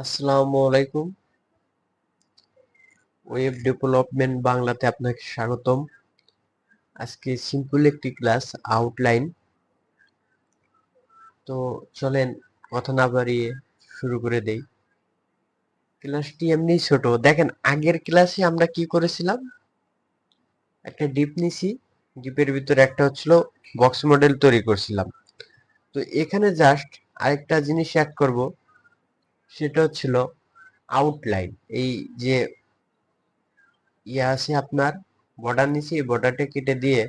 আসসালামু আলাইকুম। Web development বাংলাতে আপনাকে স্বাগতম। আজকে সিম্পল একটি ক্লাস আউটলাইন। তো চলেন কথা না বাড়িয়ে শুরু করে দেই। ক্লাসটি এমনি ছোট, দেখেন আগের ক্লাসে আমরা কি করেছিলাম, একটা ডিপ নিছি, ডিপের ভিতরে একটা হচ্ছিল বক্স মডেল তৈরি করছিলাম। তো এখানে জাস্ট আরেকটা জিনিস অ্যাড করব, সেটা হচ্ছিল আউটলাইন। এই যে আছে আপনার বর্ডার নিছি, এই বর্ডারটা কেটে দিয়ে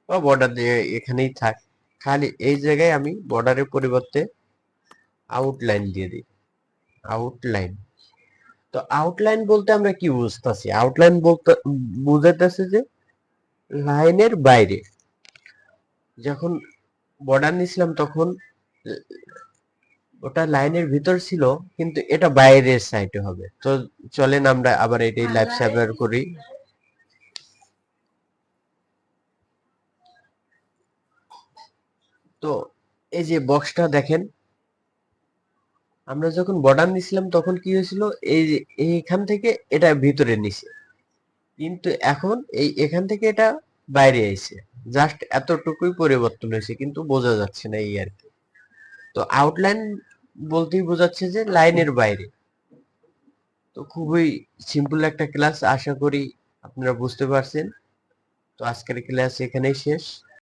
বা বর্ডার দিয়ে এখানেই থাক, খালি এই জায়গায় আমি বর্ডারের পরিবর্তে আউটলাইন দিয়ে দিই। আউটলাইন, তো আউটলাইন বলতে আমরা কি বুঝতেছি? আউটলাইন বলতে বুঝাইতেছে যে লাইনের বাইরে। যখন বর্ডার নিছিলাম তখন ওটা লাইনের ভিতর ছিল, কিন্তু এটা বাইরের সাইডে হবে। তো চলেন আমরা আবার এটাই লাইভ সার্ভার করি। তো এই যে বক্সটা দেখেন, আমরা যখন বর্ডার নিছিলাম তখন কি হয়েছিল, এই যে এইখান থেকে এটা ভিতরে নিছে, কিন্তু এখন এখান থেকে এটা বাইরে আইছে। জাস্ট এতটুকুই পরিবর্তন হয়েছে, কিন্তু বোঝা যাচ্ছে না এই আর কি। তো আউটলাইন বলতেই বোঝাচ্ছে যে লাইনের বাইরে। তো খুবই সিম্পল একটা ক্লাস, আশা করি আপনারা বুঝতে পারছেন। তো আজকের ক্লাস এখানেই শেষ।